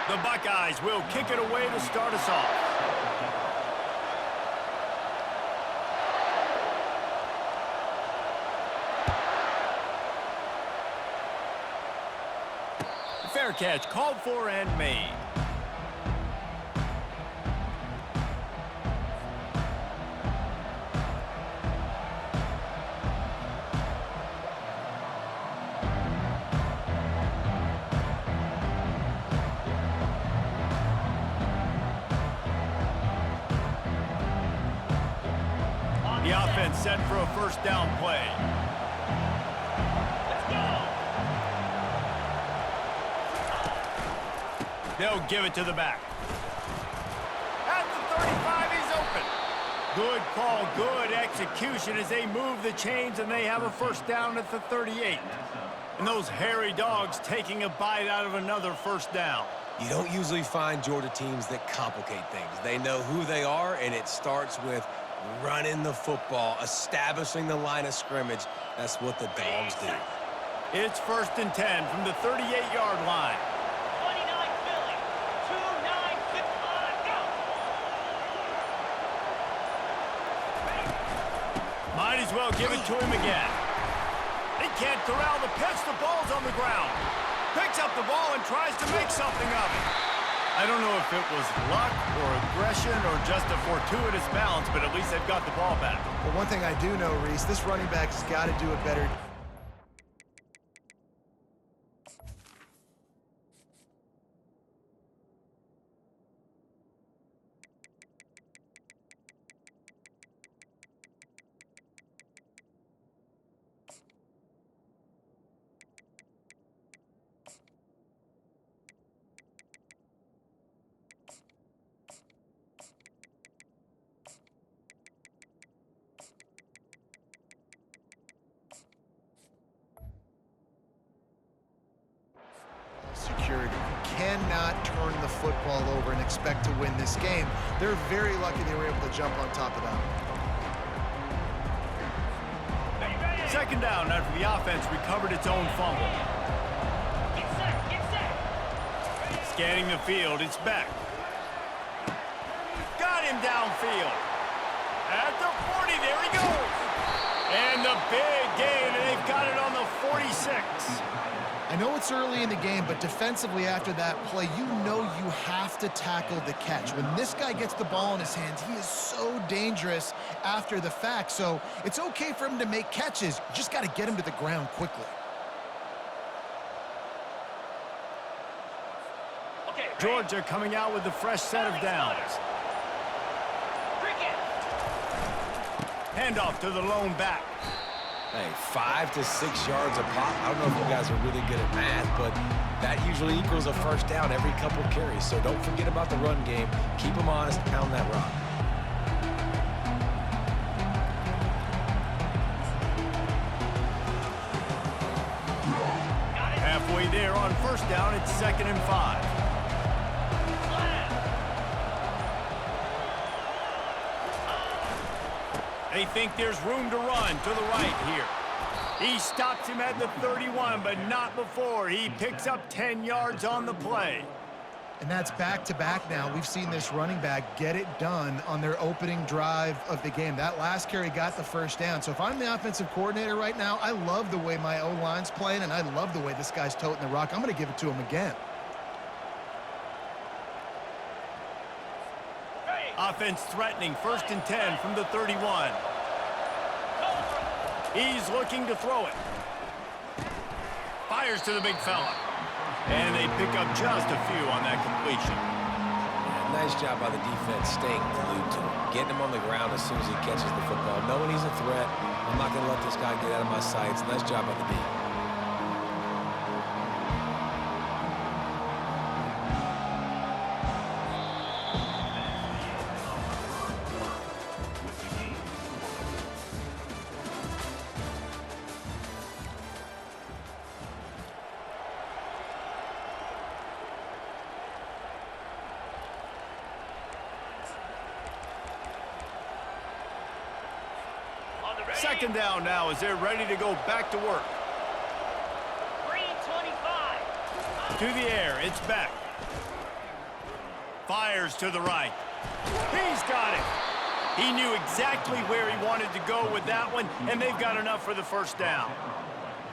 The Buckeyes will kick it away to start us off. Fair catch called for and made. The offense set for a first down play. Let's go. They'll give it to the back. At the 35, he's open. Good call, good execution as they move the chains, and they have a first down at the 38. And those hairy dogs taking a bite out of another first down. You don't usually find Georgia teams that complicate things. They know who they are, and it starts with running the football, establishing the line of scrimmage. That's what the dogs do. It's 1st and 10 from the 38-yard line. 29 Philly, 2-9-5, go! Might as well give it to him again. He can't corral the pitch. The ball's on the ground. Picks up the ball and tries to make something of it. I don't know if it was luck or aggression or just a fortuitous balance, but at least they've got the ball back. Well, one thing I do know, Reese, this running back has got to do a better. Security. Cannot turn the football over and expect to win this game. They're very lucky they were able to jump on top of that. Second down after the offense recovered its own fumble. Get set, get set! Scanning the field, it's Beck. Got him downfield. At the 40, there he goes. And the big gain, and they've got it on the 46. I know it's early in the game, but defensively after that play, you know you have to tackle the catch. When this guy gets the ball in his hands, he is so dangerous after the fact. So it's okay for him to make catches. You just got to get him to the ground quickly. Okay, Georgia coming out with a fresh set of downs. Cricket! Handoff to the lone back. Hey, 5 to 6 yards a pop. I don't know if you guys are really good at math, but that usually equals a first down every couple carries. So don't forget about the run game. Keep them honest, pound that rock. Halfway there on first down, it's 2nd and 5. They think there's room to run to the right here. He stops him at the 31, but not before. He picks up 10 yards on the play. And that's back-to-back now. We've seen this running back get it done on their opening drive of the game. That last carry got the first down. So if I'm the offensive coordinator right now, I love the way my O-line's playing, and I love the way this guy's toting the rock. I'm going to give it to him again. Offense threatening, 1st and 10 from the 31. He's looking to throw it. Fires to the big fella. And they pick up just a few on that completion. Yeah, nice job by the defense staying glued to him. Getting him on the ground as soon as he catches the football. Knowing he's a threat, I'm not going to let this guy get out of my sights. Nice job by the D. Second down now as they're ready to go back to work. Green 25. To the air, it's back. Fires to the right. He's got it. He knew exactly where he wanted to go with that one, and they've got enough for the first down.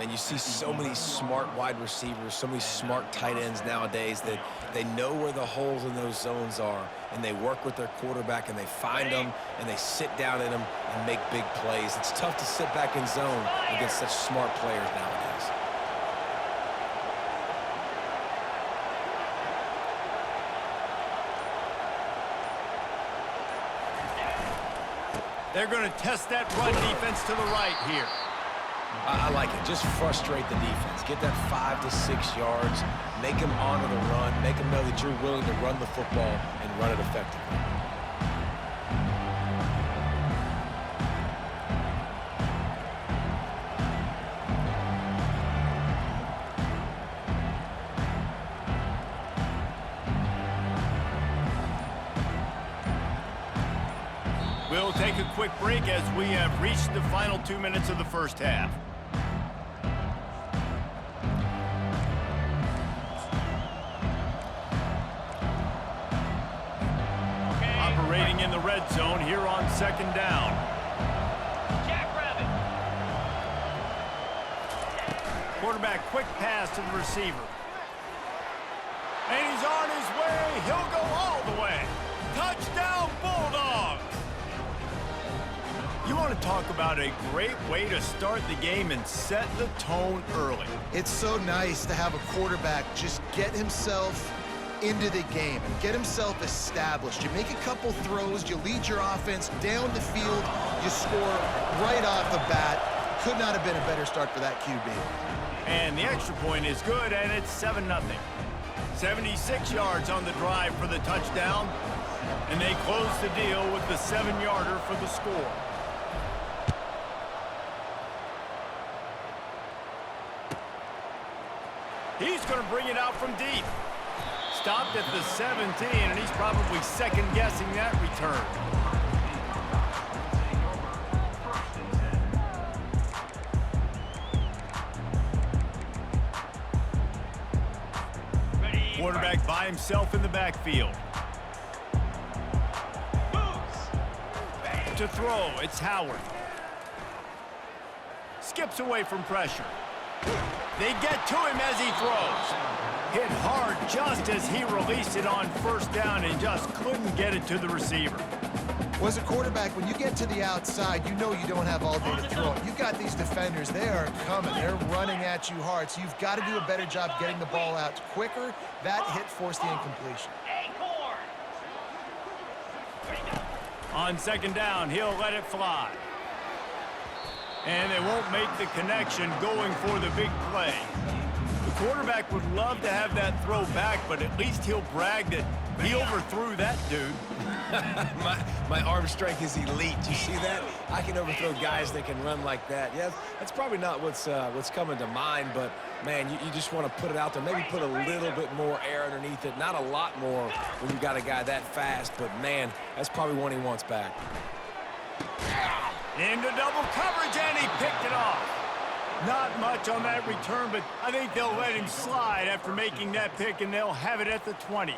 And you see so many smart wide receivers, so many smart tight ends nowadays that they know where the holes in those zones are, and they work with their quarterback, and they find them, and they sit down in them and make big plays. It's tough to sit back in zone against such smart players nowadays. They're going to test that run defense to the right here. I like it. Just frustrate the defense. Get that 5 to 6 yards. Make them honor the run. Make them know that you're willing to run the football and run it effectively. We'll take a quick break as we have reached the final 2 minutes of the first half. Operating in the red zone here on second down. Jackrabbit. Quarterback quick pass to the receiver. And he's on his way. He'll go all the way. Touchdown, Bulldogs! You want to talk about a great way to start the game and set the tone early. It's so nice to have a quarterback just get himself into the game and get himself established. You make a couple throws, you lead your offense down the field, you score right off the bat. Could not have been a better start for that QB. And the extra point is good, and it's 7-0. 76 yards on the drive for the touchdown, and they close the deal with the 7-yarder for the score. He's going to bring it out from deep. Stopped at the 17, and he's probably second-guessing that return. Quarterback by himself in the backfield. To throw, it's Howard. Skips away from pressure. They get to him as he throws. Hit hard just as he released it on first down and just couldn't get it to the receiver. Well, as a quarterback, when you get to the outside, you know you don't have all day to throw it. You got these defenders, they are coming. They're running at you hard, so you've got to do a better job getting the ball out quicker. That hit forced the incompletion. Acorn. On second down, he'll let it fly. And they won't make the connection going for the big play. The quarterback would love to have that throw back, but at least he'll brag that he overthrew that dude. my arm strength is elite. You see that? I can overthrow guys that can run like that. Yeah, that's probably not what's coming to mind, but, man, you just want to put it out there. Maybe put a little bit more air underneath it. Not a lot more when you got a guy that fast, but, man, that's probably one he wants back. Into double coverage, and he picked it off. Not much on that return, but I think they'll let him slide after making that pick, and they'll have it at the 20.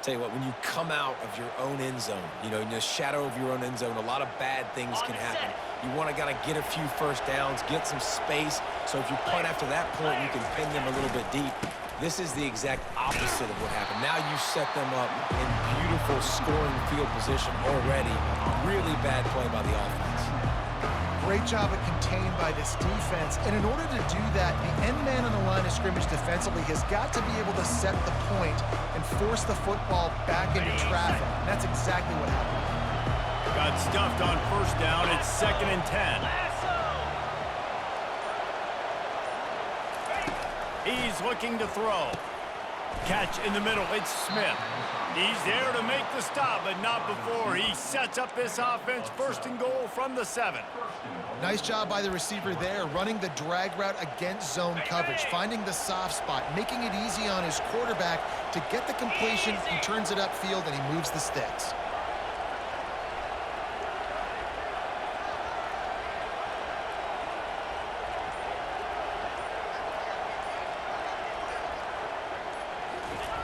Tell you what, when you come out of your own end zone, you know, in the shadow of your own end zone, a lot of bad things can happen. You want to get a few first downs, get some space, so if you punt after that point, you can pin them a little bit deep. This is the exact opposite of what happened. Now you set them up in beautiful scoring field position already. Really bad play by the offense. Great job of contained by this defense. And in order to do that, the end man on the line of scrimmage defensively has got to be able to set the point and force the football back into traffic. And that's exactly what happened. Got stuffed on first down. It's 2nd and 10. He's looking to throw. Catch in the middle. It's Smith. He's there to make the stop, but not before he sets up this offense. 1st and goal from the 7. Nice job by the receiver there, running the drag route against zone coverage, finding the soft spot, making it easy on his quarterback to get the completion. He turns it upfield, and he moves the sticks.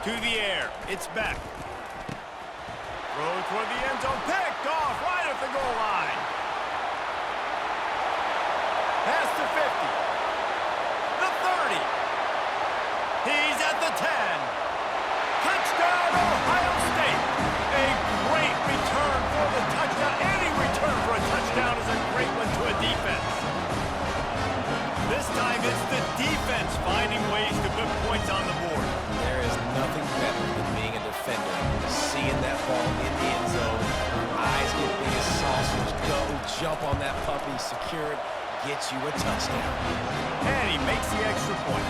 To the air. It's back. Throw toward the end zone. Picked off right at the goal line. Pass to 50. The 30. He's at the 10. Touchdown, Ohio State. A great return for the touchdown. Any return for a touchdown is a great one to a defense. This time it's the defense finding ways to put points on the board. There is nothing better than being a defender. Seeing that ball in the end zone, your eyes get big as saucers. Go, jump on that puppy, secure it, gets you a touchdown. And he makes the extra point.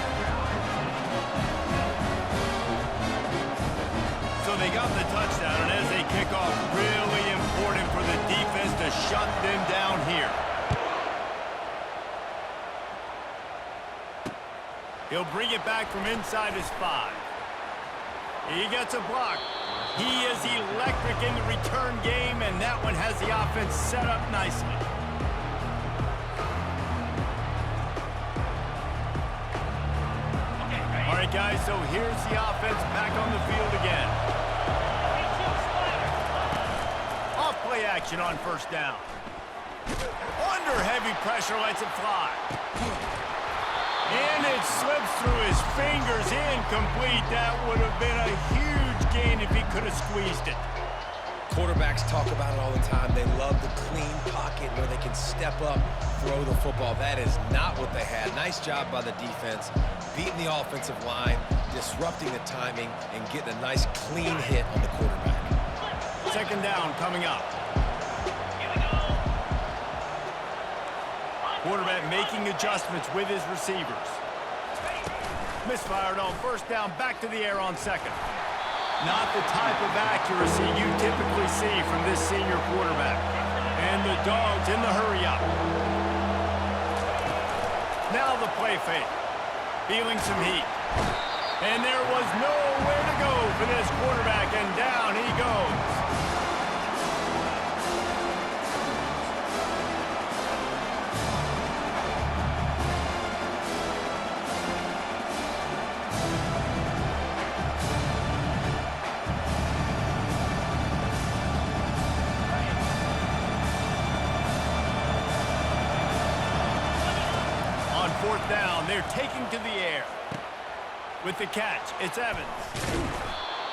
So they got the touchdown, and as they kick off, really important for the defense to shut them down here. He'll bring it back from inside his 5. He gets a block. He is electric in the return game, and that one has the offense set up nicely. All right, guys, so here's the offense back on the field again. Off play action on first down. Under heavy pressure, lets it fly. And it slips through his fingers, incomplete. That would have been a huge gain if he could have squeezed it. Quarterbacks talk about it all the time. They love the clean pocket where they can step up, throw the football. That is not what they had. Nice job by the defense, beating the offensive line, disrupting the timing, and getting a nice clean hit on the quarterback. Second down coming up. Quarterback making adjustments with his receivers. Misfired on first down, back to the air on second. Not the type of accuracy you typically see from this senior quarterback. And the Dogs in the hurry-up. Now the play fake. Feeling some heat. And there was nowhere to go for this quarterback, and down he goes. Fourth down, they're taking to the air. With the catch, it's Evans.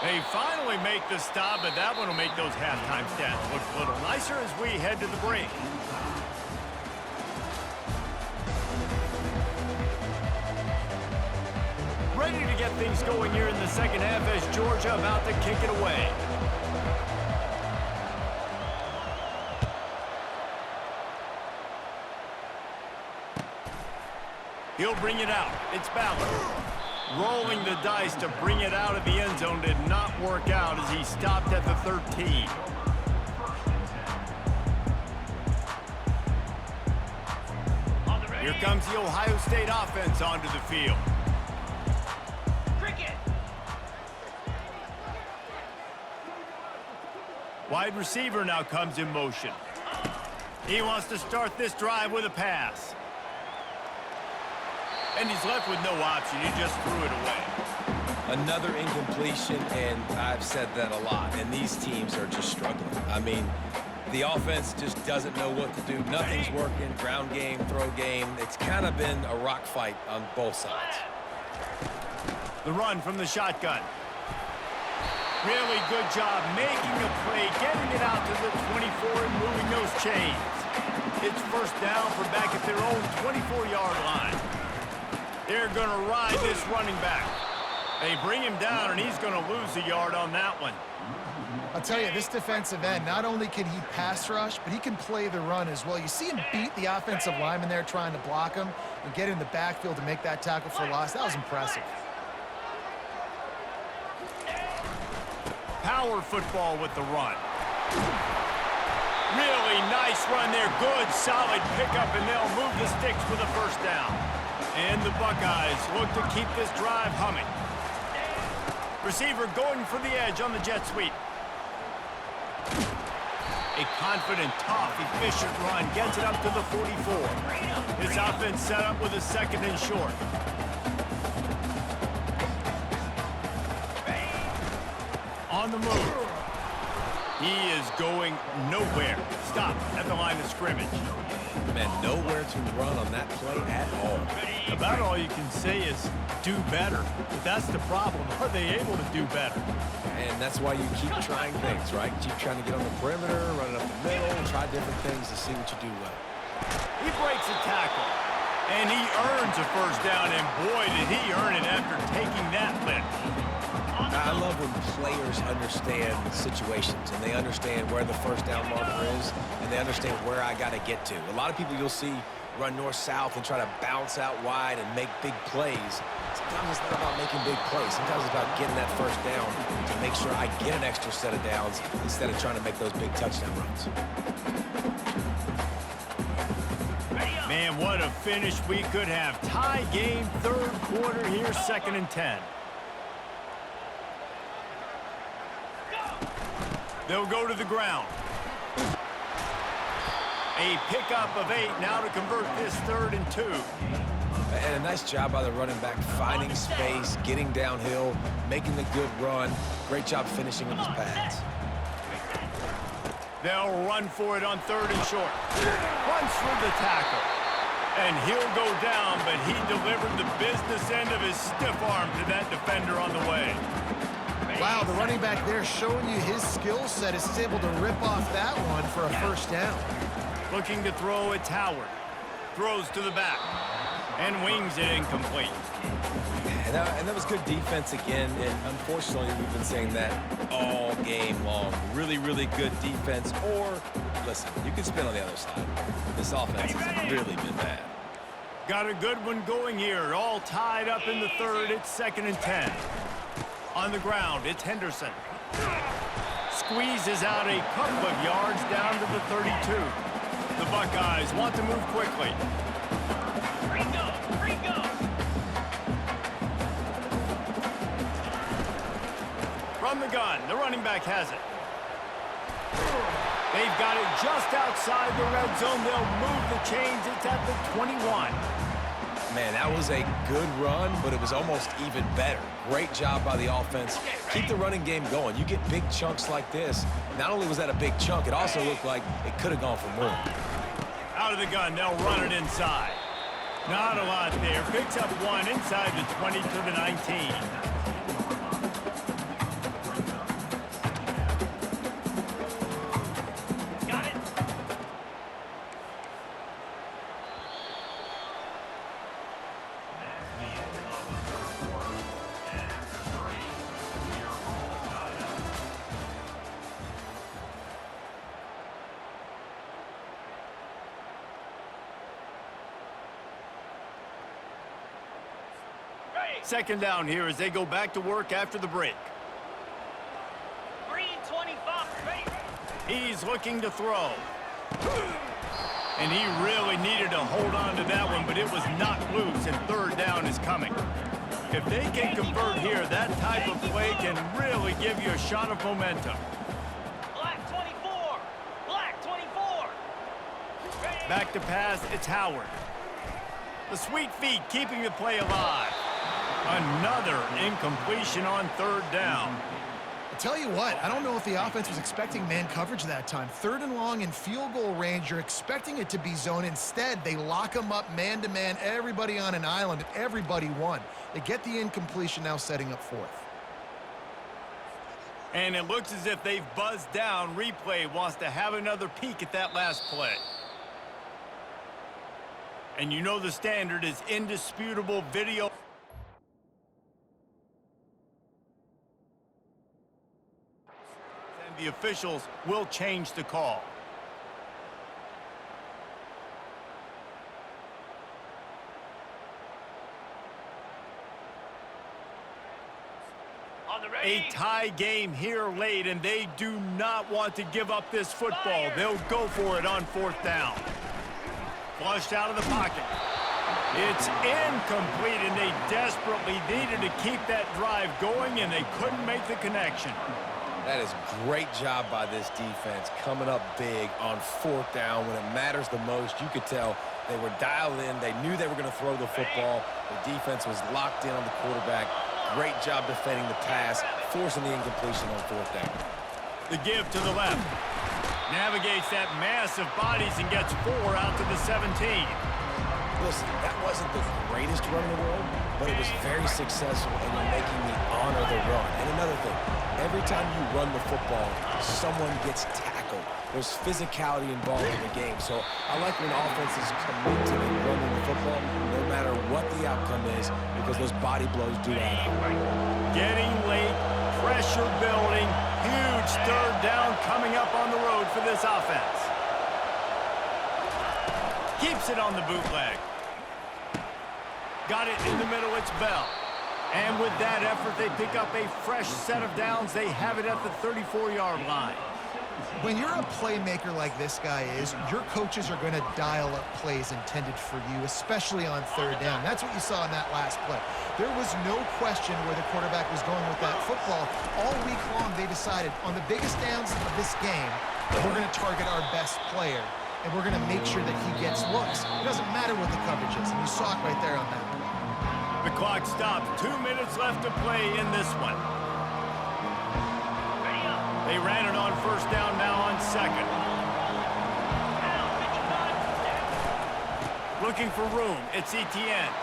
They finally make the stop, but that one will make those halftime stats look a little nicer as we head to the break. Ready to get things going here in the second half as Georgia about to kick it away. He'll bring it out. It's Ballard. Rolling the dice to bring it out of the end zone did not work out as he stopped at the 13. Here comes the Ohio State offense onto the field. Cricket. Wide receiver now comes in motion. He wants to start this drive with a pass. And he's left with no option. He just threw it away. Another incompletion, and I've said that a lot, and these teams are just struggling. I mean, the offense just doesn't know what to do. Nothing's working. Ground game, throw game. It's kind of been a rock fight on both sides. The run from the shotgun. Really good job making a play, getting it out to the 24 and moving those chains. It's first down from back at their own 24-yard line. They're going to ride this running back. They bring him down, and he's going to lose a yard on that one. I'll tell you, this defensive end, not only can he pass rush, but he can play the run as well. You see him beat the offensive lineman there trying to block him and get in the backfield to make that tackle for loss. That was impressive. Power football with the run. Really nice run there. Good, solid pickup, and they'll move the sticks for the first down. And the Buckeyes look to keep this drive humming. Receiver going for the edge on the jet sweep. A confident, tough, efficient run gets it up to the 44. This offense set up with a second and short. On the move. He is going nowhere. Stop at the line of scrimmage. Man, nowhere to run on that play at all. About all you can say is do better. But that's the problem. Are they able to do better? And that's why you keep trying things, right? Keep trying to get on the perimeter, run it up the middle, try different things to see what you do well. He breaks a tackle. And he earns a first down. And boy, did he earn it after taking that lift. I love when players understand situations and they understand where the first down marker is and they understand where I got to get to. A lot of people you'll see run north-south and try to bounce out wide and make big plays. Sometimes it's not about making big plays. Sometimes it's about getting that first down to make sure I get an extra set of downs instead of trying to make those big touchdown runs. Man, what a finish we could have. Tie game, third quarter here, 2nd and 10. They'll go to the ground. A pickup of 8 now to convert this 3rd and 2. And a nice job by the running back, finding space, getting downhill, making the good run. Great job finishing with his pads. They'll run for it on 3rd and short. Runs through the tackle. And he'll go down, but he delivered the business end of his stiff arm to that defender on the way. Wow, the running back there showing you his skill set as he's able to rip off that one for a first down. Looking to throw, it's Howard. Throws to the back and wings it incomplete. And that was good defense again, and unfortunately we've been saying that all game long. Really, really good defense, or, listen, you can spin on the other side. This offense has really been bad. Got a good one going here, all tied up in the 3rd. It's 2nd and 10. On the ground, it's Henderson. Squeezes out a couple of yards down to the 32. The Buckeyes want to move quickly. From the gun, the running back has it. They've got it just outside the red zone. They'll move the chains. It's at the 21. Man, that was a good run, but it was almost even better. Great job by the offense. Keep the running game going. You get big chunks like this. Not only was that a big chunk, it also looked like it could have gone for more. Out of the gun, they'll run it inside. Not a lot there. Picks up 1 inside the 20 to the 19. Second down here as they go back to work after the break. 3:25. He's looking to throw. And he really needed to hold on to that one, but it was knocked loose, and 3rd down is coming. If they can convert here, that type of play can really give you a shot of momentum. Black 24. Black 24. Back to pass, it's Howard. The sweet feet keeping the play alive. Another incompletion on 3rd down. I tell you what, I don't know if the offense was expecting man coverage that time. 3rd and long in field goal range, you're expecting it to be zone. Instead, they lock them up man-to-man, everybody on an island, and everybody won. They get the incompletion, now setting up 4th. And it looks as if they've buzzed down. Replay wants to have another peek at that last play. And you know the standard is indisputable video. And the officials will change the call. A tie game here late, and they do not want to give up this football. They'll go for it on 4th down. Flushed out of the pocket. It's incomplete, and they desperately needed to keep that drive going, and they couldn't make the connection. That is great job by this defense, coming up big on 4th down when it matters the most. You could tell they were dialed in. They knew they were going to throw the football. The defense was locked in on the quarterback. Great job defending the pass, forcing the incompletion on 4th down. The give to the left. Navigates that mass of bodies and gets 4 out to the 17. Listen, that wasn't the greatest run in the world, but it was very successful, and you're making me honor the run. And another thing, every time you run the football, someone gets tackled. There's physicality involved in the game. So I like when offenses commit to running the football, no matter what the outcome is, because those body blows do add up. Getting late, pressure building, huge third down coming up on the road for this offense. Keeps it on the bootleg. Got it in the middle, it's Bell. And with that effort, they pick up a fresh set of downs. They have it at the 34-yard line. When you're a playmaker like this guy is, your coaches are going to dial up plays intended for you, especially on third down. That's what you saw in that last play. There was no question where the quarterback was going with that football. All week long, they decided on the biggest downs of this game, we're going to target our best player, and we're going to make sure that he gets looks. It doesn't matter what the coverage is, and you saw it right there on that play. The clock stops. 2 minutes left to play in this one. They ran it on first down, now on second. Looking for room. It's Etienne.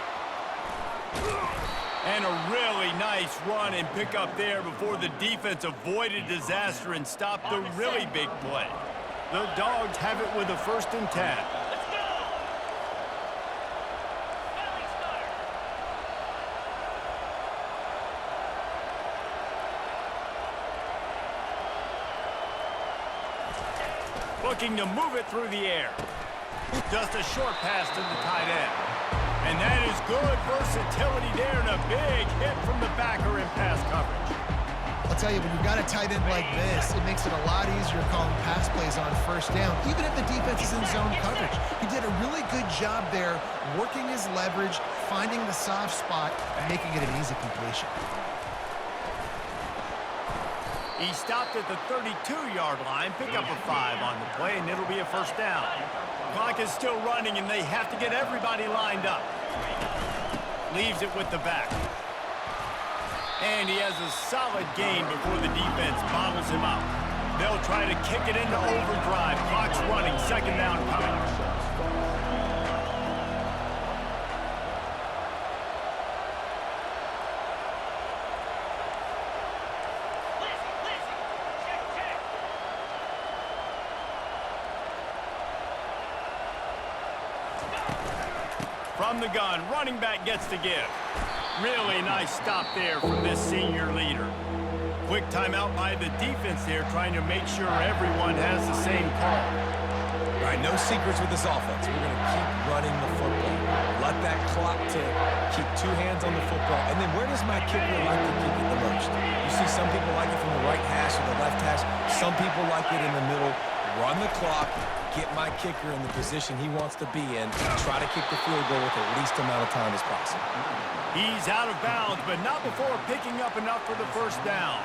And a really nice run and pick up there before the defense avoided disaster and stopped the really big play. The Dogs have it with a 1st and 10. Looking to move it through the air. Just a short pass to the tight end. And that is good versatility there and a big hit from the backer in pass coverage. I'll tell you, when you've got a tight end like this, it makes it a lot easier calling pass plays on first down, even if the defense is in zone coverage. He did a really good job there, working his leverage, finding the soft spot, and making it an easy completion. He stopped at the 32-yard line, pick up a 5 on the play, and it'll be a 1st down. Clock is still running, and they have to get everybody lined up. Leaves it with the back. And he has a solid gain before the defense bottles him up. They'll try to kick it into overdrive. Clock's running, 2nd down coming. From the gun, running back gets the give. Really nice stop there from this senior leader. Quick timeout by the defense there, trying to make sure everyone has the same call. All right, no secrets with this offense. We're going to keep running the football. Let that clock tick. Keep 2 hands on the football. And then where does my kicker like to kick it the most? You see some people like it from the right hash or the left hash. Some people like it in the middle. Run the clock. Get my kicker in the position he wants to be in. Try to kick the field goal with the least amount of time as possible. He's out of bounds, but not before picking up enough for the 1st down.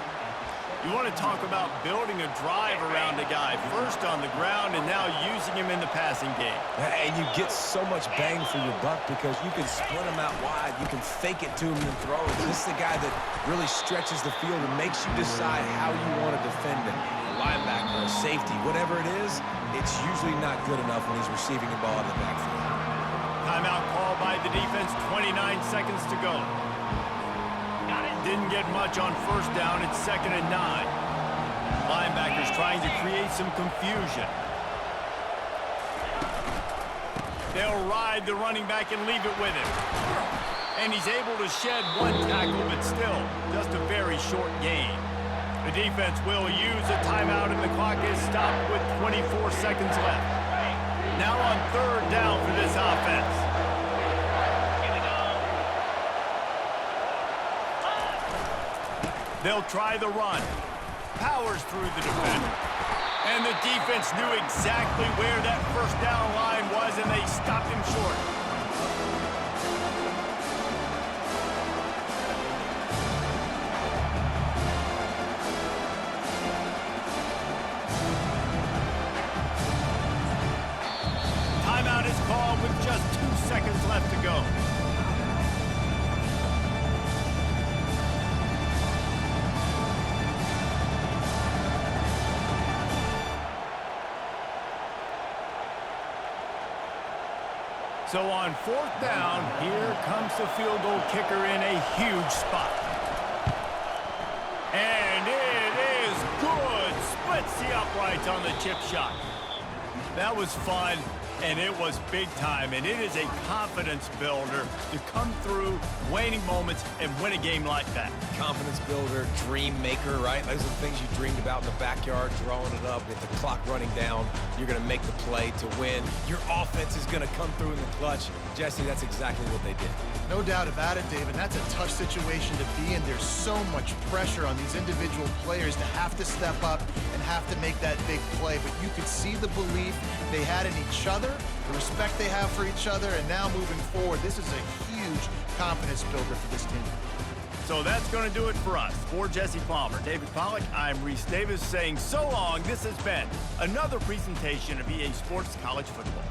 You want to talk about building a drive around a guy. First on the ground and now using him in the passing game. And you get so much bang for your buck because you can split him out wide. You can fake it to him and throw it. This is the guy that really stretches the field and makes you decide how you want to defend him. A linebacker, a safety, whatever it is, it's usually not good enough when he's receiving the ball in the backfield. Timeout called by the defense, 29 seconds to go. Didn't get much on 1st down, it's 2nd and 9. Linebackers trying to create some confusion. They'll ride the running back and leave it with him. And he's able to shed 1 tackle, but still just a very short gain. The defense will use a timeout, and the clock is stopped with 24 seconds left. Now on 3rd down for this offense. They'll try the run. Powers through the defender. And the defense knew exactly where that 1st down line was, and they stopped him short. Timeout is called with just 2 seconds left to go. So on 4th down, here comes the field goal kicker in a huge spot. And it is good. Splits the uprights on the chip shot. That was fun, and it was big time, and it is a confidence builder to come through waning moments and win a game like that. Confidence builder, dream maker, right? Those are the things you dreamed about in the backyard, drawing it up with the clock running down. You're going to make the play to win. Your offense is going to come through in the clutch. Jesse, that's exactly what they did. No doubt about it, David. That's a tough situation to be in. There's so much pressure on these individual players to have to step up and have to make that big play. But you could see the belief they had in each other, the respect they have for each other, and now moving forward, this is a huge confidence builder for this team. So that's going to do it for us. For Jesse Palmer, David Pollack, I'm Reese Davis saying so long. This has been another presentation of EA Sports College Football.